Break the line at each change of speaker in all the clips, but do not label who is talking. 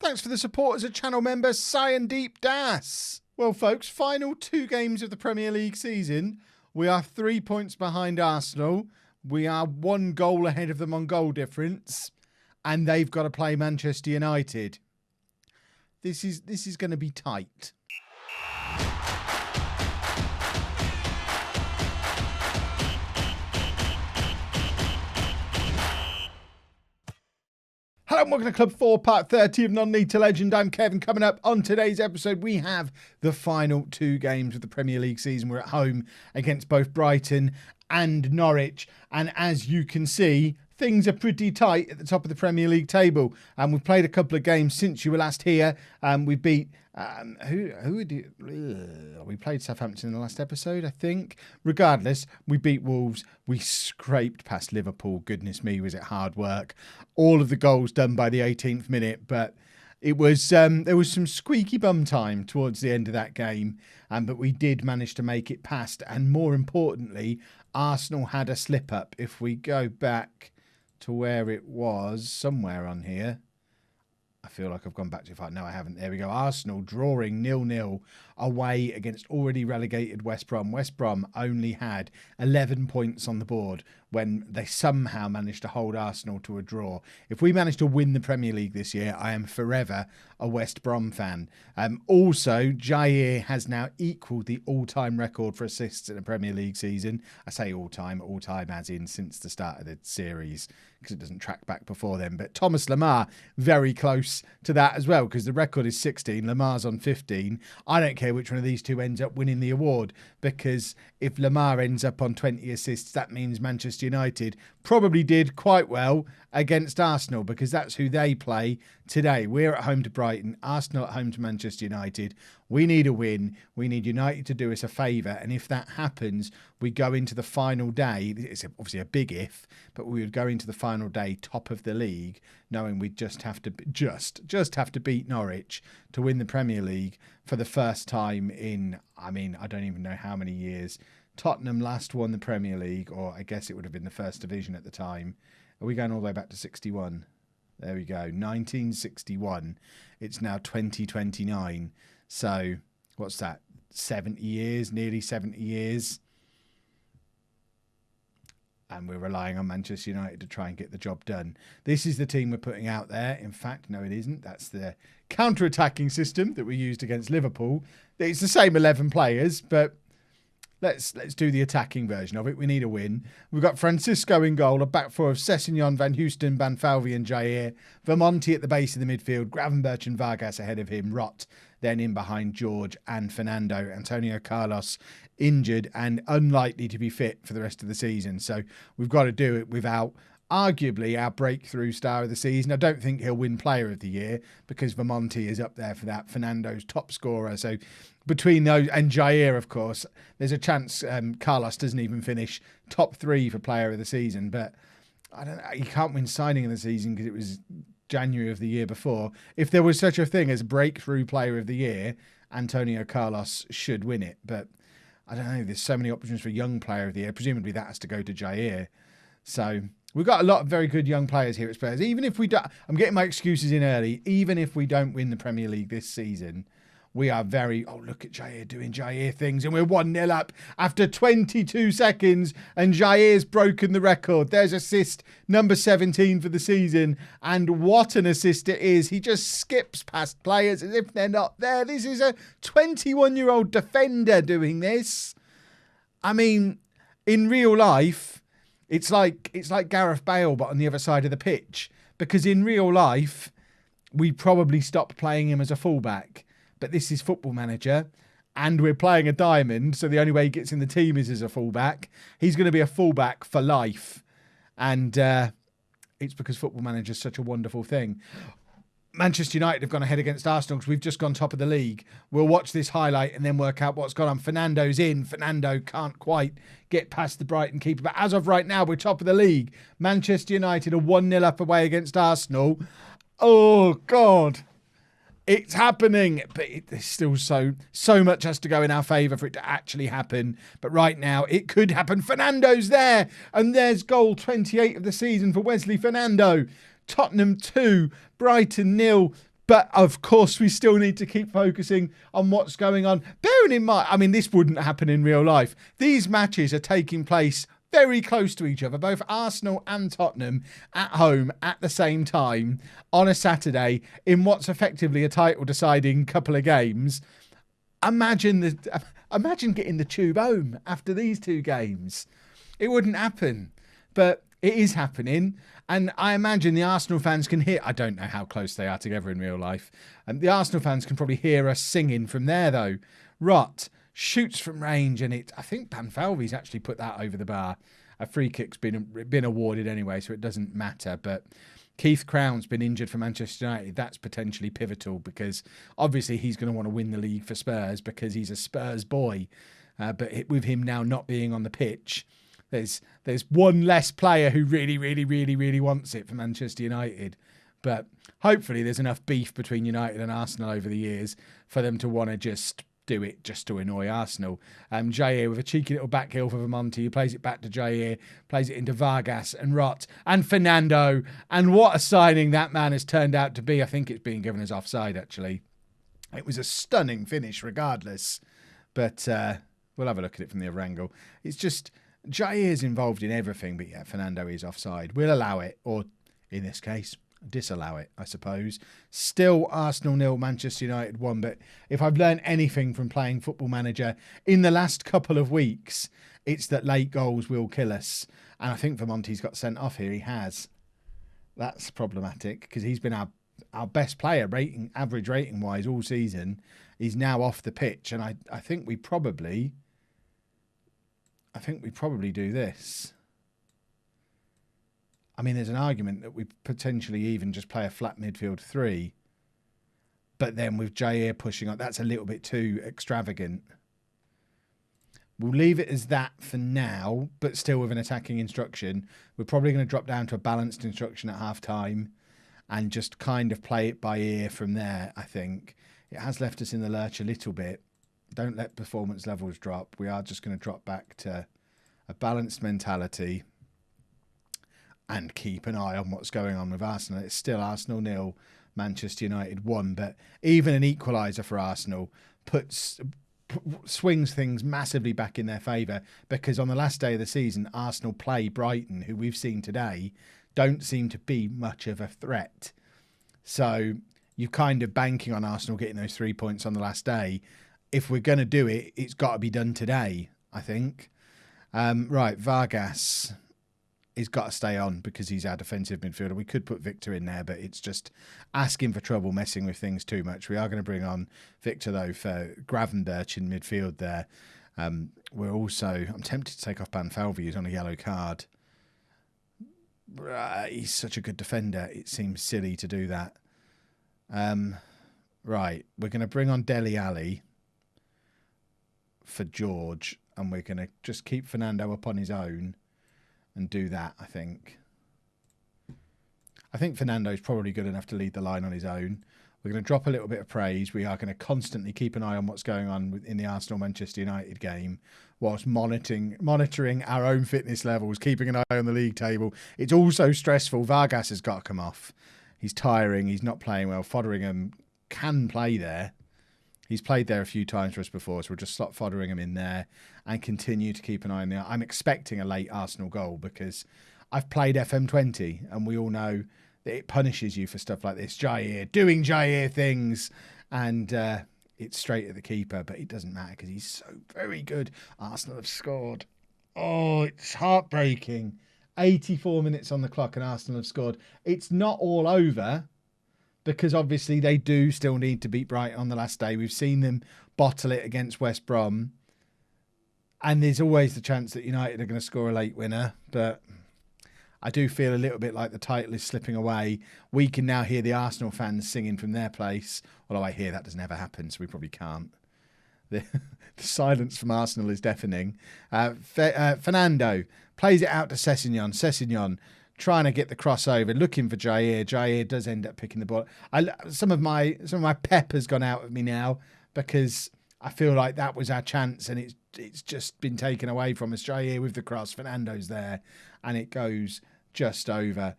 Thanks for the support as a channel member, Cyan Deep Das. Well, folks, final 2 games of the Premier League season. We are 3 points behind Arsenal. We are 1 goal ahead of them on goal difference. And they've got to play Manchester United. This is going to be tight. Hello and welcome to Club 4, part 30 of Non-League to Legend. I'm Kevin. Coming up on today's episode, we have the final 2 games of the Premier League season. We're at home against both Brighton and Norwich. And as you can see, things are pretty tight at the top of the Premier League table. And we've played a couple of games since you were last here. We beat... we played Southampton in the last episode, I think. Regardless, we beat Wolves. We scraped past Liverpool. Goodness me, was it hard work. All of the goals done by the 18th minute, but it was there was some squeaky bum time towards the end of that game, but we did manage to make it past. And more importantly, Arsenal had a slip up. If we go back to where it was, somewhere on here. I feel like I've gone back too far. No, I haven't. There we go. Arsenal drawing 0-0 away against already relegated West Brom. West Brom only had 11 points on the board when they somehow managed to hold Arsenal to a draw. If we manage to win the Premier League this year, I am forever a West Brom fan. Also, Jair has now equalled the all-time record for assists in a Premier League season. I say all-time as in since the start of the series, because it doesn't track back before then. But Thomas Lemar, very close to that as well, because the record is 16. Lemar's on 15. I don't care which one of these two ends up winning the award, because if Lemar ends up on 20 assists, that means Manchester United probably did quite well against Arsenal, because that's who they play today. We're at home to Brighton, Arsenal at home to Manchester United. We need a win. We need United to do us a favour. And if that happens, we go into the final day. It's obviously a big if, but we would go into the final day top of the league, knowing we just have to beat Norwich to win the Premier League for the first time in, I don't even know how many years. Tottenham last won the Premier League, or I guess it would have been the first division at the time. Are we going all the way back to 61? There we go. 1961. It's now 2029. So what's that? 70 years, nearly 70 years. And we're relying on Manchester United to try and get the job done. This is the team we're putting out there. In fact, no, it isn't. That's the counter-attacking system that we used against Liverpool. It's the same 11 players, but let's do the attacking version of it. We need a win. We've got Francisco in goal, a back four of Sessegnon, Van Houston, Banfalvi and Jair. Vermonti at the base of the midfield. Gravenberch and Vargas ahead of him. Rott then in behind George and Fernando. Antonio Carlos injured and unlikely to be fit for the rest of the season. So we've got to do it without arguably our breakthrough star of the season. I don't think he'll win player of the year because Vermonti is up there for that. Fernando's top scorer. So between those and Jair, of course, there's a chance Carlos doesn't even finish top 3 for player of the season. But I don't know, you can't win signing of the season because it was January of the year before. If there was such a thing as breakthrough player of the year, Antonio Carlos should win it. But I don't know, there's so many options for young player of the year. Presumably that has to go to Jair. So we've got a lot of very good young players here at Spurs. Even if we don't, I'm getting my excuses in early, even if we don't win the Premier League this season, we are very, look at Jair doing Jair things, and we're 1-0 up after 22 seconds, and Jair's broken the record. There's assist number 17 for the season, and what an assist it is. He just skips past players as if they're not there. This is a 21-year-old defender doing this. I mean, in real life, it's like Gareth Bale, but on the other side of the pitch, because in real life, we probably stopped playing him as a fullback. But this is Football Manager, and we're playing a diamond, so the only way he gets in the team is as a fullback. He's going to be a fullback for life, and it's because Football Manager is such a wonderful thing. Manchester United have gone ahead against Arsenal because we've just gone top of the league. We'll watch this highlight and then work out what's gone on. Fernando's in. Fernando can't quite get past the Brighton keeper, but as of right now, we're top of the league. Manchester United are 1-0 up away against Arsenal. Oh, God. It's happening, but there's still so much has to go in our favour for it to actually happen. But right now, it could happen. Fernando's there, and there's goal 28 of the season for Wesley Fernando. Tottenham 2, Brighton 0. But of course, we still need to keep focusing on what's going on. Bearing in mind, I mean, this wouldn't happen in real life. These matches are taking place very close to each other, both Arsenal and Tottenham at home at the same time on a Saturday in what's effectively a title deciding couple of games. Imagine getting the tube home after these two games. It wouldn't happen, but it is happening. And I imagine the Arsenal fans can hear, I don't know how close they are together in real life. And the Arsenal fans can probably hear us singing from there though. Rott shoots from range, and I think Banfalvi's actually put that over the bar. A free kick's been awarded anyway, so it doesn't matter. But Keith Crown's been injured for Manchester United. That's potentially pivotal because obviously he's going to want to win the league for Spurs because he's a Spurs boy. But with him now not being on the pitch, there's one less player who really wants it for Manchester United. But hopefully there's enough beef between United and Arsenal over the years for them to want to just do it just to annoy Arsenal. Jair with a cheeky little back heel for Vermonti. He plays it back to Jair, plays it into Vargas and Rott and Fernando. And what a signing that man has turned out to be. I think it's being given as offside, actually. It was a stunning finish regardless. But we'll have a look at it from the other angle. It's just Jair's involved in everything, but yeah, Fernando is offside. We'll allow it, or in this case, disallow it, I suppose. Still Arsenal 0, Manchester United 1. But if I've learned anything from playing Football Manager in the last couple of weeks, it's that late goals will kill us. And I think Vermonti's got sent off here. He has. That's problematic because he's been our best player average rating wise all season. He's now off the pitch, and I think we probably do this. I mean, there's an argument that we potentially even just play a flat midfield 3. But then with Jair pushing on, that's a little bit too extravagant. We'll leave it as that for now, but still with an attacking instruction. We're probably going to drop down to a balanced instruction at half-time and just kind of play it by ear from there, I think. It has left us in the lurch a little bit. Don't let performance levels drop. We are just going to drop back to a balanced mentality and keep an eye on what's going on with Arsenal. It's still Arsenal 0, Manchester United 1. But even an equaliser for Arsenal swings things massively back in their favour because on the last day of the season, Arsenal play Brighton, who we've seen today, don't seem to be much of a threat. So you're kind of banking on Arsenal getting those 3 points on the last day. If we're going to do it, it's got to be done today, I think. Right, Vargas. He's got to stay on because he's our defensive midfielder. We could put Victor in there, but it's just asking for trouble, messing with things too much. We are going to bring on Victor, though, for Gravenberch in midfield there. I'm tempted to take off Banfalvi, who's on a yellow card. He's such a good defender. It seems silly to do that. Right, we're going to bring on Dele Alli for George, and we're going to just keep Fernando up on his own and do that, I think. I think Fernando's probably good enough to lead the line on his own. We're going to drop a little bit of praise. We are going to constantly keep an eye on what's going on in the Arsenal-Manchester United game whilst monitoring our own fitness levels, keeping an eye on the league table. It's also stressful. Vargas has got to come off. He's tiring. He's not playing well. Foderingham can play there. He's played there a few times for us before, so we'll just slot Foderingham in there and continue to keep an eye on there. I'm expecting a late Arsenal goal because I've played FM20 and we all know that it punishes you for stuff like this. Jair, doing Jair things, and it's straight at the keeper, but it doesn't matter because he's so very good. Arsenal have scored. Oh, it's heartbreaking. 84 minutes on the clock and Arsenal have scored. It's not all over, because obviously they do still need to beat Brighton on the last day. We've seen them bottle it against West Brom. And there's always the chance that United are going to score a late winner. But I do feel a little bit like the title is slipping away. We can now hear the Arsenal fans singing from their place. Although I hear that doesn't ever happen, so we probably can't. The silence from Arsenal is deafening. Fernando plays it out to Sessegnon. Sessegnon trying to get the crossover, looking for Jair. Jair does end up picking the ball. Some of my pep has gone out of me now because I feel like that was our chance and it's just been taken away from us. Jair with the cross, Fernando's there, and it goes just over.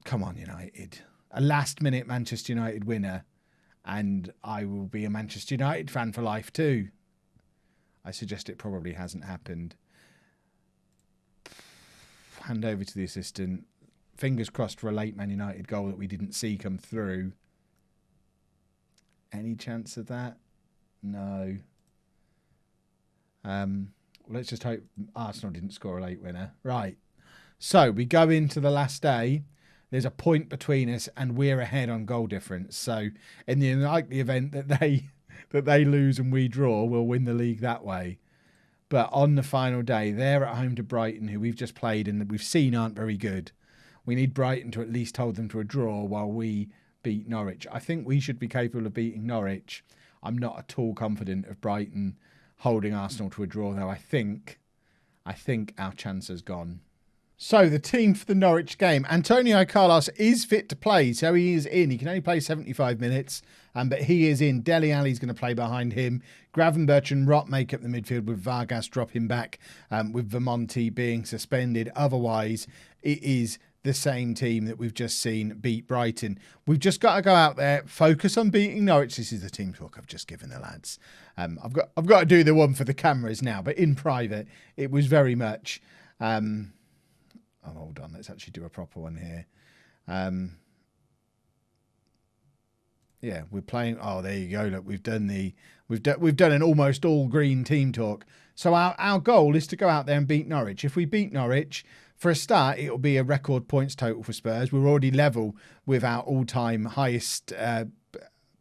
Come on, United. a last-minute Manchester United winner, and I will be a Manchester United fan for life too. I suggest it probably hasn't happened. Hand over to the assistant. Fingers crossed for a late Man United goal that we didn't see come through. Any chance of that? No. Let's just hope Arsenal didn't score a late winner. Right. So we go into the last day. There's a point between us and we're ahead on goal difference. So in the unlikely event that they lose and we draw, we'll win the league that way. But on the final day, they're at home to Brighton, who we've just played and we've seen aren't very good. We need Brighton to at least hold them to a draw while we beat Norwich. I think we should be capable of beating Norwich. I'm not at all confident of Brighton holding Arsenal to a draw, though. I think our chance has gone. So the team for the Norwich game. Antonio Carlos is fit to play, so he is in. He can only play 75 minutes, but he is in. Dele Alli's going to play behind him. Gravenberch and Rott make up the midfield with Vargas dropping back, with Vermonti being suspended. Otherwise, it is the same team that we've just seen beat Brighton. We've just got to go out there, focus on beating Norwich. This is the team talk I've just given the lads. I've got to do the one for the cameras now, but in private, it was very much... Oh, hold on. Let's actually do a proper one here. Yeah, we're playing. Oh, there you go. Look, we've done an almost all green team talk. So our goal is to go out there and beat Norwich. If we beat Norwich, for a start, it'll be a record points total for Spurs. We're already level with our all-time highest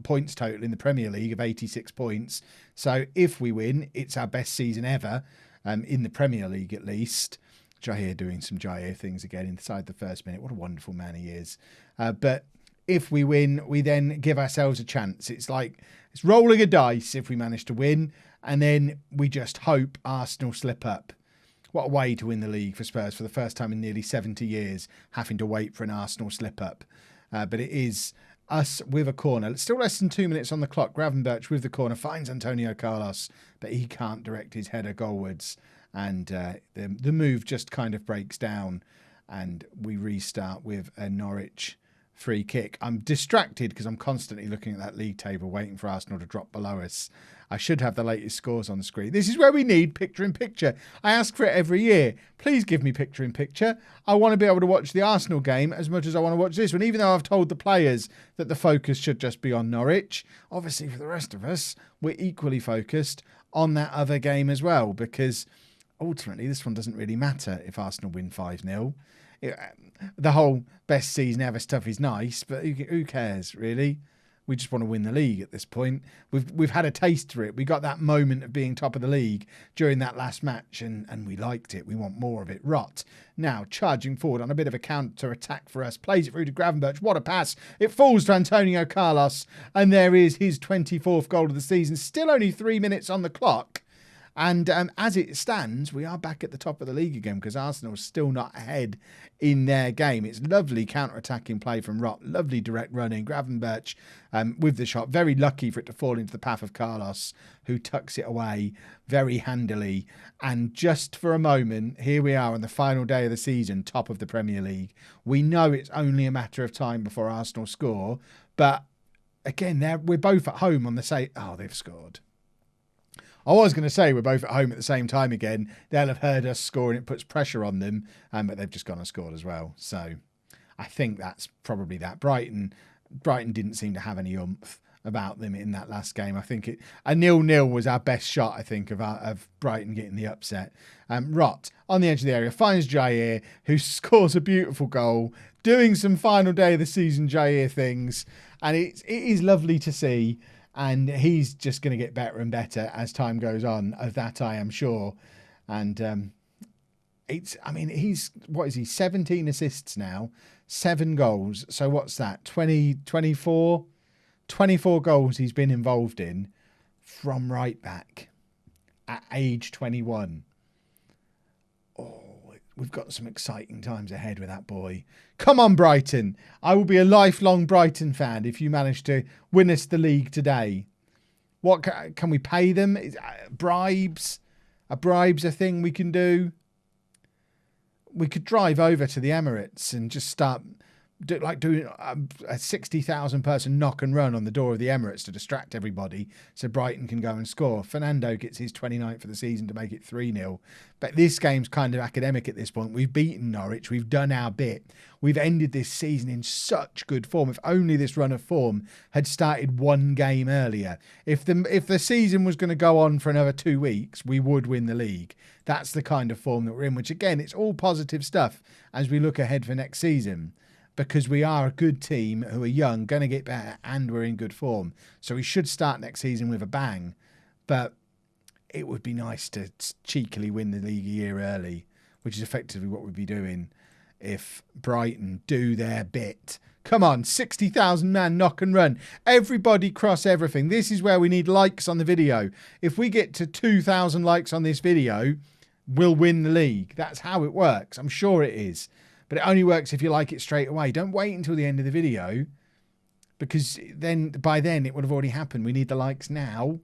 points total in the Premier League of 86 points. So if we win, it's our best season ever in the Premier League at least. Jair doing some Jair things again inside the first minute. What a wonderful man he is. But if we win, we then give ourselves a chance. It's rolling a dice if we manage to win. And then we just hope Arsenal slip up. What a way to win the league for Spurs for the first time in nearly 70 years, having to wait for an Arsenal slip up. But it is us with a corner. It's still less than 2 minutes on the clock. Gravenberch with the corner finds Antonio Carlos, but he can't direct his header goalwards. And the move just kind of breaks down and we restart with a Norwich free kick. I'm distracted because I'm constantly looking at that league table waiting for Arsenal to drop below us. I should have the latest scores on the screen. This is where we need picture-in-picture. I ask for it every year. Please give me picture-in-picture. I want to be able to watch the Arsenal game as much as I want to watch this one, even though I've told the players that the focus should just be on Norwich. Obviously, for the rest of us, we're equally focused on that other game as well, because... ultimately, this one doesn't really matter if Arsenal win 5-0. The whole best season ever stuff is nice, but who cares, really? We just want to win the league at this point. We've had a taste for it. We got that moment of being top of the league during that last match, and we liked it. We want more of it. Rott now charging forward on a bit of a counter-attack for us. Plays it through to Gravenberch. What a pass. It falls to Antonio Carlos, and there is his 24th goal of the season. Still only 3 minutes on the clock. And as it stands, we are back at the top of the league again because Arsenal's still not ahead in their game. It's lovely counter-attacking play from Rott. Lovely direct running. Gravenberch with the shot. Very lucky for it to fall into the path of Carlos, who tucks it away very handily. And just for a moment, here we are on the final day of the season, top of the Premier League. We know it's only a matter of time before Arsenal score. But again, we're both at home on the same... Oh, they've scored. I was going to say we're both at home at the same time again. They'll have heard us score and it puts pressure on them, but they've just gone and scored as well. So I think that's probably that. Brighton didn't seem to have any oomph about them in that last game. I think a 0-0 was our best shot, I think, of Brighton getting the upset. Rott on the edge of the area finds Jair, who scores a beautiful goal, doing some final day of the season Jair things. And it is lovely to see. And he's just going to get better and better as time goes on. Of that, I am sure. And he's 17 assists now, 7 goals. So what's that? 24 goals he's been involved in from right back at age 21. Oh, we've got some exciting times ahead with that boy. Come on, Brighton. I will be a lifelong Brighton fan if you manage to win us the league today. What can we pay them? Bribes? Are bribes a thing we can do? We could drive over to the Emirates and just start doing a 60,000 person knock and run on the door of the Emirates to distract everybody so Brighton can go and score. Fernando gets his 29th for the season to make it 3-0. But this game's kind of academic at this point. We've beaten Norwich. We've done our bit. We've ended this season in such good form. If only this run of form had started one game earlier. If the season was going to go on for another 2 weeks, we would win the league. That's the kind of form that we're in, which again, it's all positive stuff as we look ahead for next season. Because we are a good team who are young, going to get better, and we're in good form. So we should start next season with a bang. But it would be nice to cheekily win the league a year early, which is effectively what we'd be doing if Brighton do their bit. Come on, 60,000 man knock and run. Everybody cross everything. This is where we need likes on the video. If we get to 2,000 likes on this video, we'll win the league. That's how it works. I'm sure it is. But it only works if you like it straight away. Don't wait until the end of the video, because then by then it would have already happened. We need the likes now,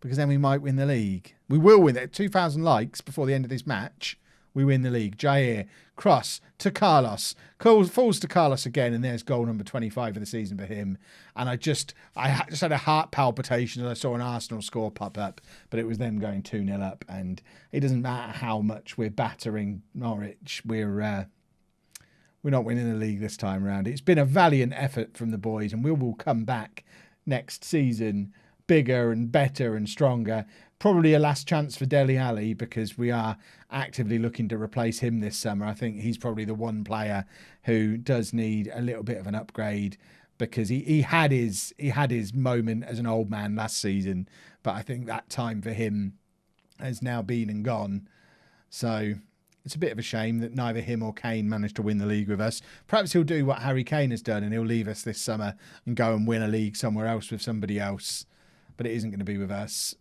because then we might win the league. We will win it. 2,000 likes before the end of this match. We win the league. Jair, cross to Carlos. Falls to Carlos again, and there's goal number 25 of the season for him. And I just had a heart palpitation as I saw an Arsenal score pop up, but it was them going 2-0 up. And it doesn't matter how much we're battering Norwich. We're not winning the league this time around. It's been a valiant effort from the boys, and we will come back next season bigger and better and stronger. Probably a last chance for Dele Alli, because we are actively looking to replace him this summer. I think he's probably the one player who does need a little bit of an upgrade, because he had his moment as an old man last season, but I think that time for him has now been and gone. So it's a bit of a shame that neither him or Kane managed to win the league with us. Perhaps he'll do what Harry Kane has done, and he'll leave us this summer and go and win a league somewhere else with somebody else. But it isn't going to be with us.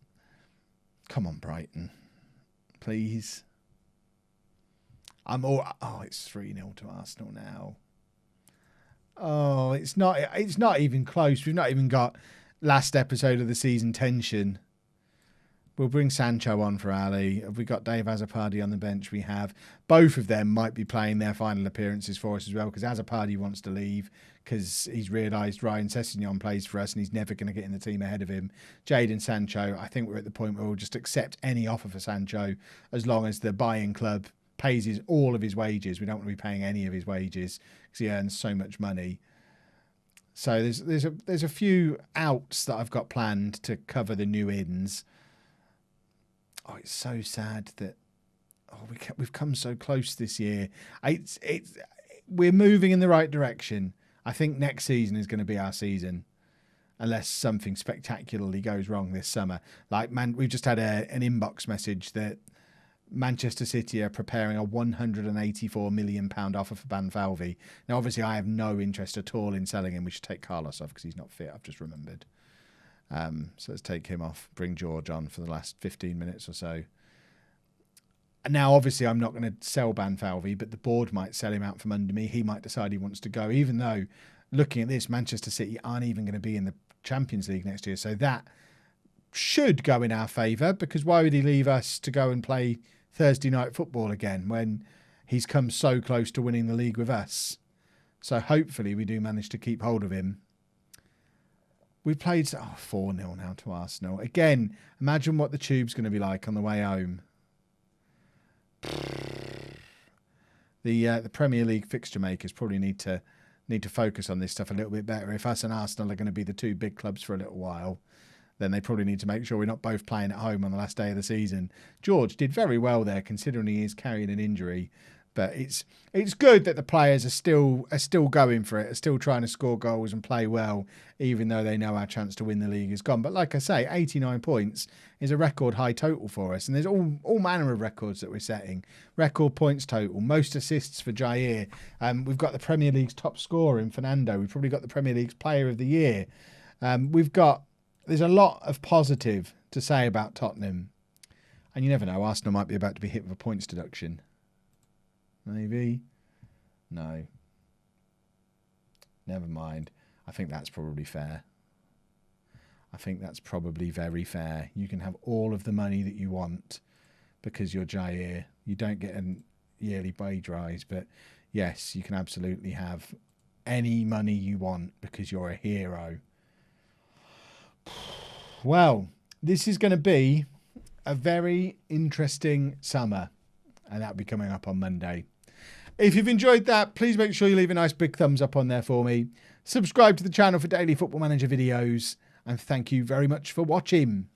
Come on, Brighton. Please. It's 3-0 to Arsenal now. Oh, it's not even close. We've not even got last episode of the season tension. We'll bring Sancho on for Ali. Have we got Dave Azzopardi on the bench? We have. Both of them might be playing their final appearances for us as well, because Azzopardi wants to leave because he's realised Ryan Sessegnon plays for us and he's never going to get in the team ahead of him. Jadon Sancho, I think we're at the point where we'll just accept any offer for Sancho as long as the buying club pays all of his wages. We don't want to be paying any of his wages because he earns so much money. So there's a few outs that I've got planned to cover the new ins. Oh, it's so sad that we've come so close this year. We're moving in the right direction. I think next season is going to be our season, unless something spectacularly goes wrong this summer. We've just had an inbox message that Manchester City are preparing a £184 million offer for Banfalvi. Now, obviously, I have no interest at all in selling him. We should take Carlos off because he's not fit. I've just remembered. So let's take him off, bring George on for the last 15 minutes or so. And now, obviously, I'm not going to sell Banfalvi, but the board might sell him out from under me. He might decide he wants to go, even though, looking at this, Manchester City aren't even going to be in the Champions League next year. So that should go in our favour, because why would he leave us to go and play Thursday night football again when he's come so close to winning the league with us? So hopefully we do manage to keep hold of him. We played 4-0 now to Arsenal. Again, imagine what the tube's going to be like on the way home. The Premier League fixture makers probably need to focus on this stuff a little bit better. If us and Arsenal are going to be the two big clubs for a little while, then they probably need to make sure we're not both playing at home on the last day of the season. George did very well there, considering he is carrying an injury. But it's good that the players are still going for it, are still trying to score goals and play well, even though they know our chance to win the league is gone. But like I say, 89 points is a record high total for us. And there's all manner of records that we're setting. Record points total, most assists for Jair. We've got the Premier League's top scorer in Fernando. We've probably got the Premier League's player of the year. There's a lot of positive to say about Tottenham. And you never know, Arsenal might be about to be hit with a points deduction. Maybe. No. Never mind. I think that's probably fair. I think that's probably very fair. You can have all of the money that you want because you're Jair. You don't get a yearly wage rise, but yes, you can absolutely have any money you want because you're a hero. Well, this is going to be a very interesting summer, and that'll be coming up on Monday. If you've enjoyed that, please make sure you leave a nice big thumbs up on there for me. Subscribe to the channel for daily Football Manager videos, and thank you very much for watching.